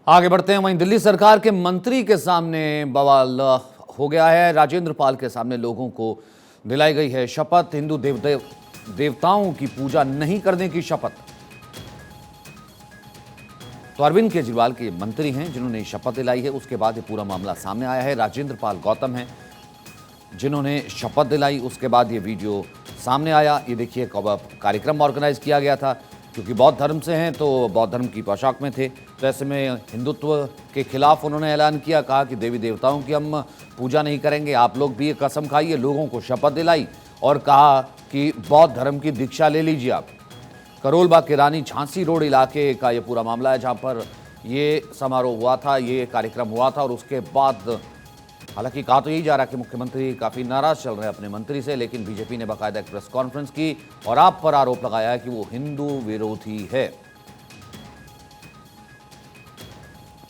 आगे बढ़ते हैं। वहीं दिल्ली सरकार के मंत्री के सामने बवाल हो गया है। राजेंद्र पाल के सामने लोगों को दिलाई गई है शपथ। हिंदू देवताओं की पूजा नहीं करने की शपथ। तो अरविंद केजरीवाल के मंत्री हैं जिन्होंने शपथ दिलाई है। उसके बाद ये पूरा मामला सामने आया है। राजेंद्र पाल गौतम हैं जिन्होंने शपथ दिलाई। उसके बाद ये वीडियो सामने आया। ये देखिए, कार्यक्रम ऑर्गेनाइज किया गया था क्योंकि बौद्ध धर्म से हैं तो बौद्ध धर्म की पोशाक में थे। तो ऐसे में हिंदुत्व के खिलाफ उन्होंने ऐलान किया, कहा कि देवी देवताओं की हम पूजा नहीं करेंगे, आप लोग भी ये कसम खाइए। लोगों को शपथ दिलाई और कहा कि बौद्ध धर्म की दीक्षा ले लीजिए आप। करोल बाग के रानी झांसी रोड इलाके का ये पूरा मामला है जहां पर ये समारोह हुआ था, ये कार्यक्रम हुआ था। और उसके बाद हालांकि कहा तो यही जा रहा है कि मुख्यमंत्री काफी नाराज चल रहे हैं अपने मंत्री से, लेकिन बीजेपी ने बाकायदा एक प्रेस कॉन्फ्रेंस की और आप पर आरोप लगाया है कि वो हिंदू विरोधी है।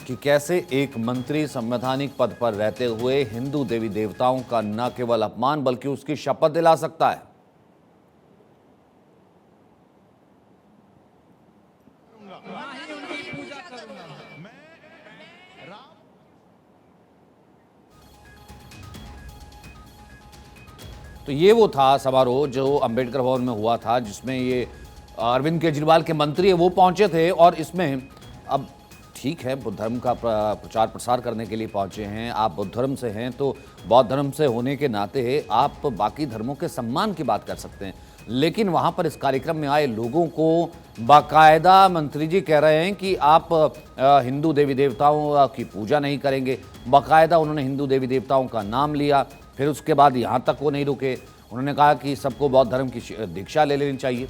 कि कैसे एक मंत्री संवैधानिक पद पर रहते हुए हिंदू देवी देवताओं का न केवल अपमान बल्कि उसकी शपथ दिला सकता है। तो ये वो था समारोह जो अंबेडकर भवन में हुआ था, जिसमें ये अरविंद केजरीवाल के मंत्री है वो पहुंचे थे। और इसमें अब ठीक है, बुद्ध धर्म का प्रचार प्रसार करने के लिए पहुंचे हैं। आप बुद्ध धर्म से हैं तो बौद्ध धर्म से होने के नाते आप बाकी धर्मों के सम्मान की बात कर सकते हैं। लेकिन वहां पर इस कार्यक्रम में आए लोगों को बाकायदा मंत्री जी कह रहे हैं कि आप हिंदू देवी देवताओं की पूजा नहीं करेंगे। बाकायदा उन्होंने हिंदू देवी देवताओं का नाम लिया। फिर उसके बाद यहाँ तक वो नहीं रुके, उन्होंने कहा कि सबको बौद्ध धर्म की दीक्षा ले लेनी चाहिए।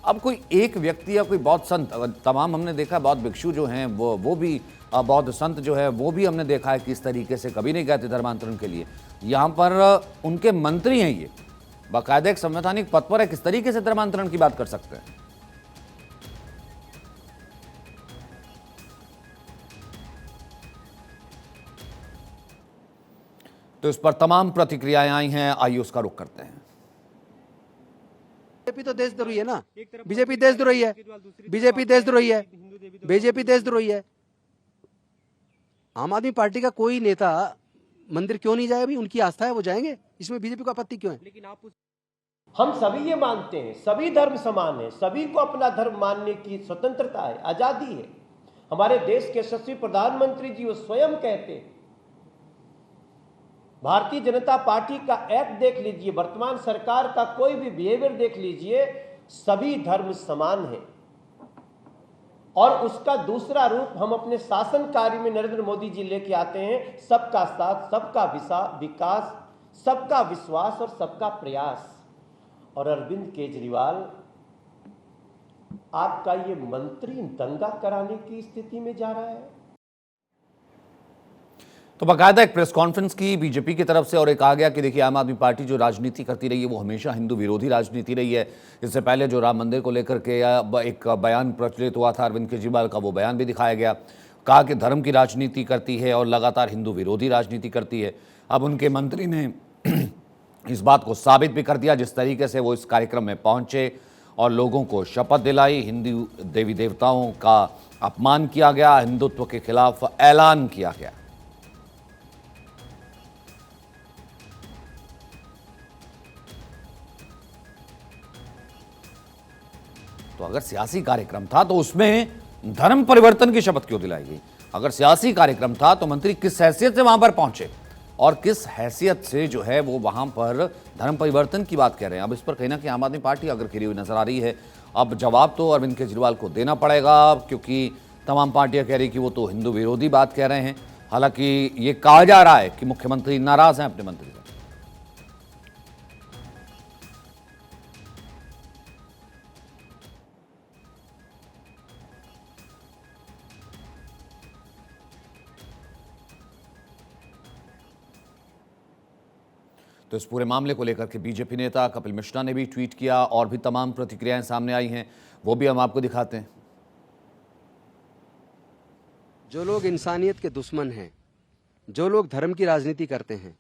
अब कोई एक व्यक्ति या कोई बौद्ध संत, तमाम हमने देखा बौद्ध भिक्षु जो हैं वो भी बौद्ध संत जो है वो भी हमने देखा है कि इस तरीके से कभी नहीं गए थे धर्मांतरण के लिए। यहाँ पर उनके मंत्री हैं, ये बाकायदा एक संवैधानिक पद पर है, किस तरीके से धर्मांतरण की बात कर सकते हैं। तो इस पर तमाम प्रतिक्रियाएं आई हैं, आइए उसका रुख करते हैं। बीजेपी तो देशद्रोही है ना, बीजेपी देशद्रोही है, बीजेपी देशद्रोही है, बीजेपी देशद्रोही है। आम आदमी पार्टी का कोई नेता मंदिर क्यों नहीं जाए? अभी उनकी आस्था है, वो जाएंगे, इसमें बीजेपी को आपत्ति क्यों है? लेकिन आप हम सभी ये मानते हैं, सभी धर्म समान है, सभी को अपना धर्म मानने की स्वतंत्रता है, आजादी है। हमारे देश के यशस्वी प्रधानमंत्री जी वो स्वयं कहते हैं। भारतीय जनता पार्टी का एक्ट देख लीजिए, वर्तमान सरकार का कोई भी बिहेवियर देख लीजिए, सभी धर्म समान है। और उसका दूसरा रूप हम अपने शासन कार्य में नरेंद्र मोदी जी लेके आते हैं, सबका साथ, सबका विकास, सबका विश्वास और सबका प्रयास। और अरविंद केजरीवाल, आपका ये मंत्री दंगा कराने की स्थिति में जा रहा है। तो बाकायदा एक प्रेस कॉन्फ्रेंस की बीजेपी की तरफ से और एक आ गया कि देखिए, आम आदमी पार्टी जो राजनीति करती रही है वो हमेशा हिंदू विरोधी राजनीति रही है। इससे पहले जो राम मंदिर को लेकर के एक बयान प्रचलित हुआ था अरविंद केजरीवाल का, वो बयान भी दिखाया गया। कहा कि धर्म की राजनीति करती है और लगातार हिंदू विरोधी राजनीति करती है। अब उनके मंत्री ने इस बात को साबित भी कर दिया जिस तरीके से वो इस कार्यक्रम में पहुंचे और लोगों को शपथ दिलाई। हिंदू देवी देवताओं का अपमान किया गया, हिंदुत्व के खिलाफ ऐलान किया गया। तो अगर सियासी कार्यक्रम था तो उसमें धर्म परिवर्तन की शपथ क्यों दिलाई गई? अगर सियासी कार्यक्रम था तो मंत्री किस हैसियत से वहां पर पहुंचे और किस हैसियत से जो है वो वहां पर धर्म परिवर्तन की बात कह रहे हैं? अब इस पर कहीं ना कहीं आम आदमी पार्टी अगर घिरी हुई नजर आ रही है। अब जवाब तो अरविंद केजरीवाल को देना पड़ेगा क्योंकि तमाम पार्टियां कह रही कि वो तो हिंदू विरोधी बात कह रहे हैं। हालांकि ये कहा जा रहा है कि मुख्यमंत्री नाराज हैं अपने मंत्री से। तो इस पूरे मामले को लेकर के बीजेपी नेता कपिल मिश्रा ने भी ट्वीट किया और भी तमाम प्रतिक्रियाएं सामने आई हैं, वो भी हम आपको दिखाते हैं। जो लोग इंसानियत के दुश्मन हैं, जो लोग धर्म की राजनीति करते हैं,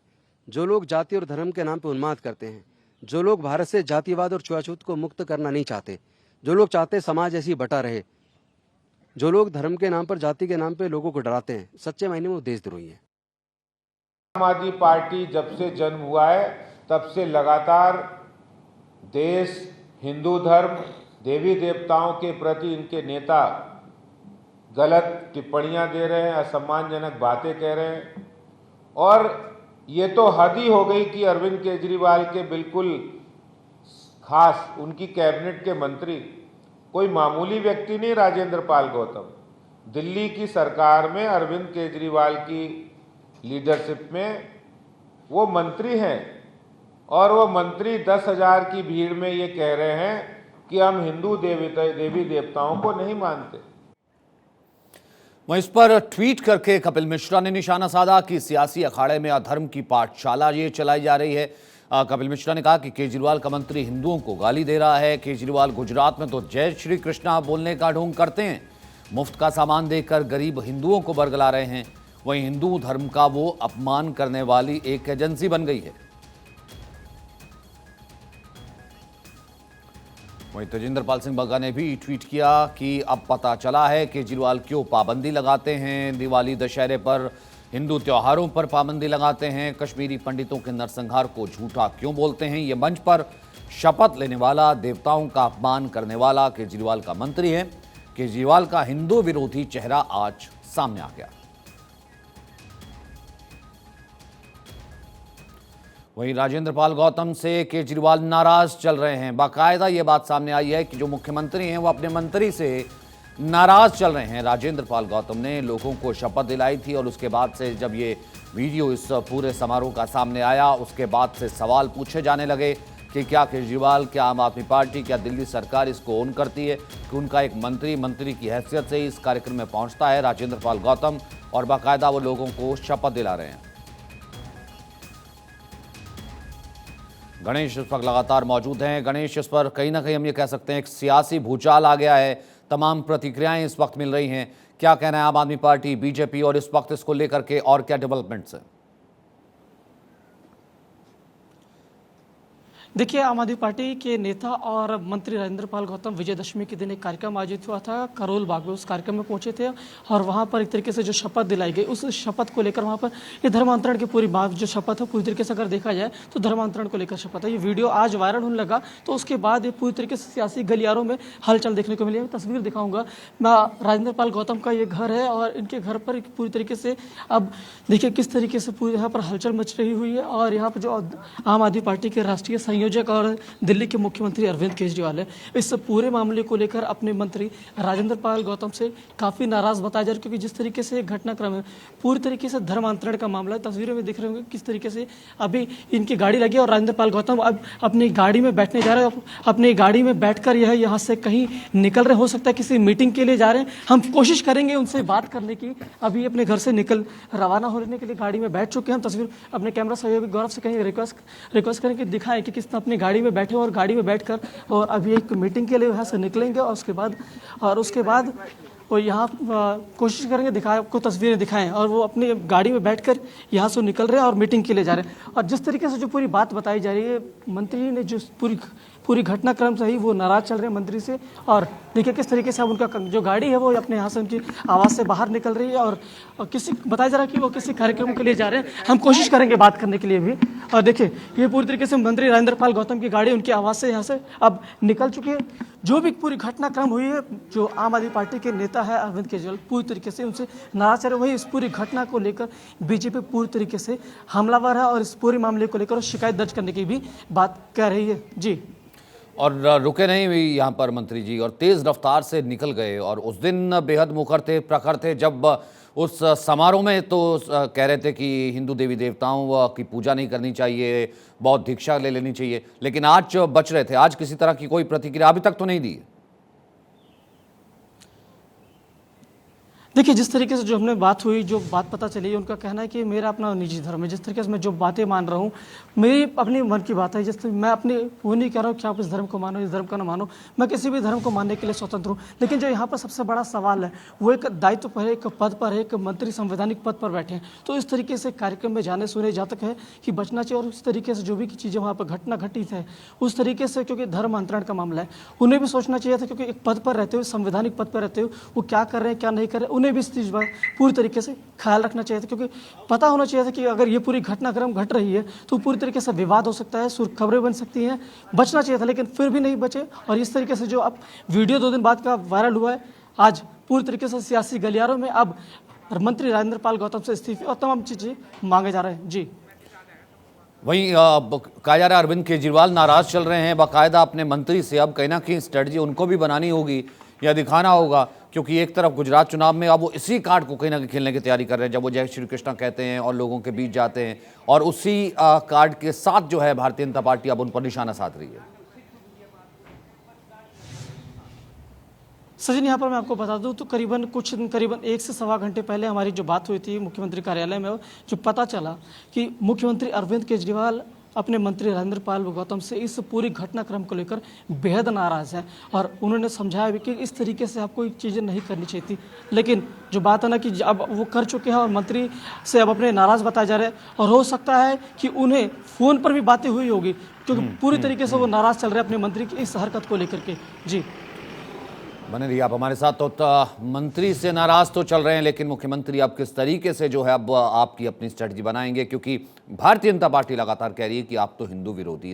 जो लोग जाति और धर्म के नाम पर उन्माद करते हैं, जो लोग भारत से जातिवाद और छुआछूत को मुक्त करना नहीं चाहते, जो लोग चाहते समाज ऐसी बटा रहे, जो लोग धर्म के नाम पर, जाति के नाम पर लोगों को डराते हैं, सच्चे मायने में वो देशद्रोही हैं। आम आदमी पार्टी जब से जन्म हुआ है तब से लगातार देश, हिंदू धर्म, देवी देवताओं के प्रति इनके नेता गलत टिप्पणियां दे रहे हैं, असम्मानजनक बातें कह रहे हैं। और ये तो हद ही हो गई कि अरविंद केजरीवाल के बिल्कुल खास उनकी कैबिनेट के मंत्री कोई मामूली व्यक्ति नहीं, राजेंद्र पाल गौतम दिल्ली की सरकार में अरविंद केजरीवाल की लीडरशिप में वो मंत्री हैं और वो मंत्री 10,000 की भीड़ में ये कह रहे हैं कि हम हिंदू देवी देवताओं को नहीं मानते। वहीं इस पर ट्वीट करके कपिल मिश्रा ने निशाना साधा कि सियासी अखाड़े में अधर्म की पाठशाला ये चलाई जा रही है। कपिल मिश्रा ने कहा कि केजरीवाल का मंत्री हिंदुओं को गाली दे रहा है। केजरीवाल गुजरात में तो जय श्री कृष्णा बोलने का ढोंग करते हैं, मुफ्त का सामान देकर गरीब हिंदुओं को बरगला रहे हैं। वहीं हिंदू धर्म का वो अपमान करने वाली एक एजेंसी बन गई है। वहीं तेजिंदर पाल सिंह बग्गा ने भी ट्वीट किया कि अब पता चला है केजरीवाल क्यों पाबंदी लगाते हैं, दिवाली दशहरे पर हिंदू त्योहारों पर पाबंदी लगाते हैं, कश्मीरी पंडितों के नरसंहार को झूठा क्यों बोलते हैं। ये मंच पर शपथ लेने वाला, देवताओं का अपमान करने वाला केजरीवाल का मंत्री है। केजरीवाल का हिंदू विरोधी चेहरा आज सामने आ गया। वहीं राजेंद्र पाल गौतम से केजरीवाल नाराज चल रहे हैं। बाकायदा ये बात सामने आई है कि जो मुख्यमंत्री हैं वो अपने मंत्री से नाराज चल रहे हैं। राजेंद्र पाल गौतम ने लोगों को शपथ दिलाई थी और उसके बाद से जब ये वीडियो इस पूरे समारोह का सामने आया, उसके बाद से सवाल पूछे जाने लगे कि क्या केजरीवाल, क्या आम आदमी पार्टी, क्या दिल्ली सरकार इसको ओन करती है कि उनका एक मंत्री की हैसियत से ही इस कार्यक्रम में पहुंचता है राजेंद्र पाल गौतम, और बाकायदा वो लोगों को शपथ दिला रहे हैं। गणेश इस वक्त लगातार मौजूद हैं। गणेश, इस पर कहीं ना कहीं हम ये कह सकते हैं एक सियासी भूचाल आ गया है, तमाम प्रतिक्रियाएं इस वक्त मिल रही हैं। क्या कहना है आम आदमी पार्टी, बीजेपी और इस वक्त इसको लेकर के और क्या डेवलपमेंट्स हैं? देखिए, आम आदमी पार्टी के नेता और मंत्री राजेंद्र पाल गौतम विजयदशमी के दिन एक कार्यक्रम आयोजित हुआ था करोल बाग में, उस कार्यक्रम में पहुंचे थे और वहां पर एक तरीके से जो शपथ दिलाई गई, उस शपथ को लेकर वहां पर ये धर्मांतरण की पूरी बात, जो शपथ है पूरी तरीके से अगर देखा जाए तो धर्मांतरण को लेकर शपथ है। ये वीडियो आज वायरल होने लगा तो उसके बाद ये पूरी तरीके से सियासी गलियारों में हलचल देखने को मिली। मैं तस्वीर दिखाऊंगा, राजेंद्र पाल गौतम का ये घर है और इनके घर पर पूरी तरीके से अब देखिए किस तरीके से पूरे यहाँ पर हलचल मच रही हुई है। और यहाँ पर जो आम आदमी पार्टी के राष्ट्रीय संयोजक और दिल्ली के मुख्यमंत्री अरविंद केजरीवाल है, इस पूरे मामले को लेकर अपने मंत्री राजेंद्र पाल गौतम से काफ़ी नाराज बताया जा रहा है, क्योंकि जिस तरीके से घटनाक्रम है पूरी तरीके से धर्मांतरण का मामला है। तस्वीरों में दिख रहे होंगे किस तरीके से अभी इनकी गाड़ी लगी और राजेंद्र पाल गौतम अब अपनी गाड़ी में बैठने जा रहे हैं। अपनी गाड़ी में बैठकर यह यहाँ से कहीं निकल रहे, हो सकता है किसी मीटिंग के लिए जा रहे हैं। हम कोशिश करेंगे उनसे बात करने की। अभी अपने घर से निकल रवाना होने के लिए गाड़ी में बैठ चुके हैं। हम तस्वीर अपने कैमरा सहयोगी गौरव से कहीं रिक्वेस्ट करें कि दिखाएं कि किस अपनी गाड़ी में बैठे और गाड़ी में बैठकर और अभी एक मीटिंग के लिए यहाँ से निकलेंगे और उसके बाद वो यहाँ कोशिश करेंगे दिखाएं, आपको तस्वीरें दिखाएं, और वो अपनी गाड़ी में बैठकर यहाँ से निकल रहे हैं और मीटिंग के लिए जा रहे हैं। और जिस तरीके से जो पूरी बात बताई जा रही है, मंत्री ने जो पूरी घटनाक्रम से ही वो नाराज चल रहे हैं मंत्री से। और देखिए किस तरीके से अब उनका जो गाड़ी है वो अपने यहाँ से उनकी आवाज़ से बाहर निकल रही है और किसी बताया जा रहा है कि वो किसी कार्यक्रम के लिए जा रहे हैं। हम कोशिश करेंगे बात करने के लिए भी। और देखिए ये पूरी तरीके से मंत्री राजेंद्र पाल गौतम की गाड़ी उनकी आवाज़ से यहाँ से अब निकल चुकी है। जो भी पूरी घटनाक्रम हुई है, जो आम आदमी पार्टी के नेता है अरविंद केजरीवाल पूरी तरीके से उनसे नाराज चल रहे, वही इस पूरी घटना को लेकर बीजेपी पूरी तरीके से हमलावर है और इस पूरे मामले को लेकर शिकायत दर्ज करने की भी बात कह रही है। जी, और रुके नहीं हुई यहाँ पर मंत्री जी और तेज़ रफ्तार से निकल गए। और उस दिन बेहद मुखर थे, प्रखर थे, जब उस समारोह में तो कह रहे थे कि हिंदू देवी देवताओं की पूजा नहीं करनी चाहिए, बौद्ध दीक्षा ले लेनी चाहिए, लेकिन आज बच रहे थे। आज किसी तरह की कोई प्रतिक्रिया अभी तक तो नहीं दी। देखिए, जिस तरीके से जो हमने बात हुई, जो बात पता चली, उनका कहना है कि मेरा अपना निजी धर्म है। जिस तरीके से मैं जो बातें मान रहा हूँ, मेरी अपनी मन की बात है। जिस मैं अपनी वो नहीं कह रहा हूँ कि आप इस धर्म को मानो, इस धर्म को ना मानो। मैं किसी भी धर्म को मानने के लिए स्वतंत्र हूँ। लेकिन जो यहाँ पर सबसे बड़ा सवाल है, वो एक दायित्व पर है, एक पद पर है, एक मंत्री संवैधानिक पद पर बैठे हैं। तो इस तरीके से कार्यक्रम में जाने सुने जहाँ तक है कि बचना चाहिए। और उस तरीके से जो भी चीज़ें वहाँ पर घटना घटित है, उस तरीके से, क्योंकि धर्म अंतरण का मामला है, उन्हें भी सोचना चाहिए था। क्योंकि एक पद पर रहते हुए, संवैधानिक पद पर रहते हुए, वो क्या कर रहे हैं, क्या नहीं कर रहे हैं, उन्हें भी इस चीज़ पर पूरी तरीके से ख्याल रखना चाहिए था। क्योंकि पता होना चाहिए था कि अगर ये पूरी घटनाक्रम घट रही है तो पूरी तरीके से विवाद हो सकता है, सुर्ख खबरें बन सकती हैं। बचना चाहिए था, लेकिन फिर भी नहीं बचे। और इस तरीके से जो अब वीडियो 2 दिन बाद का वायरल हुआ है, आज पूरी तरीके से सियासी गलियारों में अब मंत्री राजेंद्र पाल गौतम से इस्तीफे और तमाम चीज़ें मांगे जा रहे हैं। जी, वहीं कहा जा रहा है अरविंद केजरीवाल नाराज चल रहे हैं बाकायदा अपने मंत्री से। अब कहीं ना कहीं स्ट्रेटजी उनको भी बनानी होगी या दिखाना होगा, क्योंकि एक तरफ गुजरात चुनाव में अब वो इसी कार्ड को कहीं ना कहीं खेलने की तैयारी कर रहे हैं, जब वो जय श्री कृष्णा कहते हैं और लोगों के बीच जाते हैं, और उसी कार्ड के साथ जो है भारतीय जनता पार्टी अब उन पर निशाना साध रही है। सचिन, यहाँ पर मैं आपको बता दूं तो करीबन 1 से सवा घंटे पहले हमारी जो बात हुई थी मुख्यमंत्री कार्यालय में, जो पता चला कि मुख्यमंत्री अरविंद केजरीवाल अपने मंत्री राजेंद्र पाल गौतम से इस पूरी घटनाक्रम को लेकर बेहद नाराज़ हैं। और उन्होंने समझाया भी कि इस तरीके से आपको चीज़ें नहीं करनी चाहिए थी। लेकिन जो बात है ना कि अब वो कर चुके हैं और मंत्री से अब अपने नाराज़ बताए जा रहे हैं। और हो सकता है कि उन्हें फ़ोन पर भी बातें हुई होगी, क्योंकि पूरी तरीके से वो नाराज़ चल रहे हैं अपने मंत्री की इस हरकत को लेकर के। जी, बने रहिए आप हमारे साथ। तो मंत्री से नाराज तो चल रहे हैं, लेकिन मुख्यमंत्री अब किस तरीके से जो है अब आपकी अपनी स्ट्रेटजी बनाएंगे, क्योंकि भारतीय जनता पार्टी लगातार कह रही है कि आप तो हिंदू विरोधी